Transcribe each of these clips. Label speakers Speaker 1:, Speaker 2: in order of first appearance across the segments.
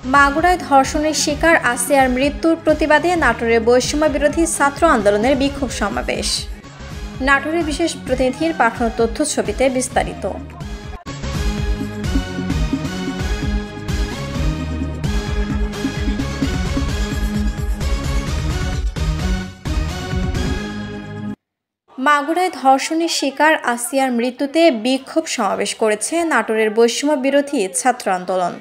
Speaker 1: মাগুরায় ধর্ষণের শিকার আসিয়ার মৃত্যুর প্রতিবাদে নাটোরে বৈষম্য বিরোধী ছাত্র আন্দোলনের বিক্ষোভ সমাবেশ। নাটোরের বিশেষ প্রতিনিধির পাঠানো তথ্য ছবিতে বিস্তারিত। মাগুরায় ধর্ষণের শিকার আসিয়ার মৃত্যুতে বিক্ষোভ সমাবেশ করেছে নাটোরের বৈষম্য বিরোধী ছাত্র আন্দোলন।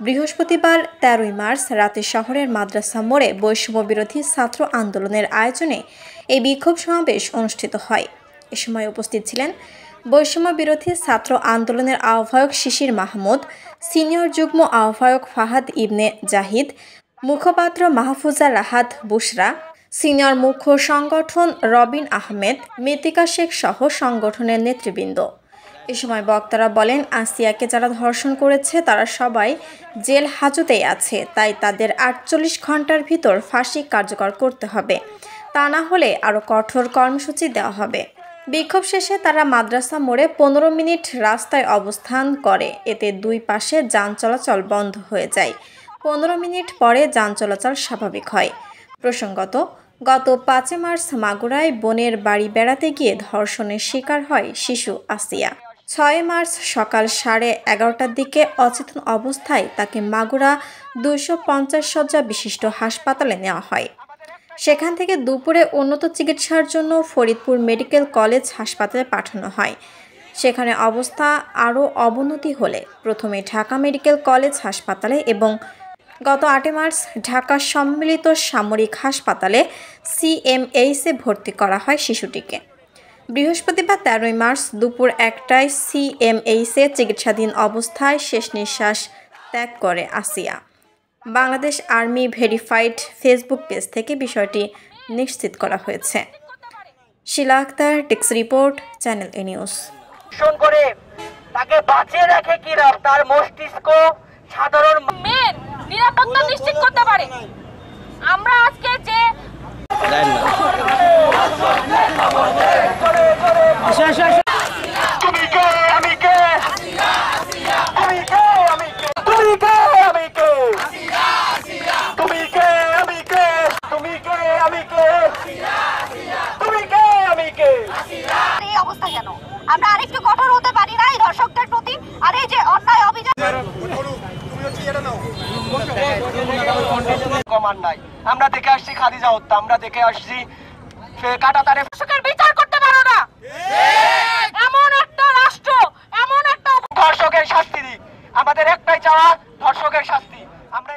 Speaker 1: বৃহস্পতিবার 13 মার্চ রাতে শহরের মাদ্রাসা মোড়ে বৈষম্য বিরোধী ছাত্র আন্দোলনের আয়োজনে এই বিক্ষোভ সমাবেশ অনুষ্ঠিত হয়। এ সময় উপস্থিত ছিলেন বৈষম্য বিরোধী ছাত্র আন্দোলনের আহ্বায়ক শিশির মাহমুদ, সিনিয়র যুগ্ম আহ্বায়ক ফাহাদ ইবনে জাহিদ, মুখপাত্র মাহফুজা রাহাত বুশরা, সিনিয়র মুখ্য সংগঠন রবিন আহমেদ, মৃত্তিকা শেখ সহ সংগঠনের নেতৃবৃন্দ। এ সময় বক্তারা বলেন, আসিয়াকে যারা ধর্ষণ করেছে তারা সবাই জেল হাজতেই আছে, তাই তাদের 48 ঘন্টার ভিতর ফাঁসি কার্যকর করতে হবে, তা না হলে আরও কঠোর কর্মসূচি দেওয়া হবে। বিক্ষোভ শেষে তারা মাদ্রাসা মোড়ে 15 মিনিট রাস্তায় অবস্থান করে। এতে দুই পাশে যান চলাচল বন্ধ হয়ে যায়। 15 মিনিট পরে যান চলাচল স্বাভাবিক হয়। প্রসঙ্গত, গত 5 মার্চ মাগুরায় বোনের বাড়ি বেড়াতে গিয়ে ধর্ষণের শিকার হয় শিশু আসিয়া। 6 মার্চ সকাল 11:30টার দিকে অচেতন অবস্থায় তাকে মাগুরা 250 শয্যা বিশিষ্ট হাসপাতালে নেওয়া হয়। সেখান থেকে দুপুরে উন্নত চিকিৎসার জন্য ফরিদপুর মেডিকেল কলেজ হাসপাতালে পাঠানো হয়। সেখানে অবস্থা আরও অবনতি হলে প্রথমে ঢাকা মেডিকেল কলেজ হাসপাতালে এবং গত 8 মার্চ ঢাকা সম্মিলিত সামরিক হাসপাতালে CMHে ভর্তি করা হয় শিশুটিকে। বৃহস্পতিবার 13 মার্চ দুপুর 1টায় CMHে চিকিৎসাধীন অবস্থায় শেষ নিঃশ্বাস ত্যাগ করে আসিয়া। Bangladesh army verified Facebook page থেকে বিষয়টি নিশ্চিত করা হয়েছে। Shila Akter, desk report, channel A news.
Speaker 2: তাকে বাঁচিয়ে রাখে কিনা তার মস্তিষ্ক সাধারণ
Speaker 3: নিরাপত্তা নিশ্চিত করতে পারে। আমরা আজকে যে
Speaker 2: তুমি কে আমি কে তুমি কে আমি কে তুমি কে আমি কে তুমি কে আমি কে তুমি কে আমি কে তুমি কে আমি কে
Speaker 3: এই অবস্থা কেন? আমরা আরেকটু কঠোর হতে পারি না এই ধর্ষকদের প্রতি? আর এই যে অন্যায় অভিযোগ
Speaker 2: আমরা দেখে আসছি খাদিজা হত্যা, আমরা দেখে আসছি কাটাতারে
Speaker 3: বিচার করতে পারো না। এমন একটা রাষ্ট্র, এমন একটা
Speaker 2: ধর্ষকের শাস্তি দিক। আমাদের একটাই চাওয়া, ধর্ষকের শাস্তি। আমরা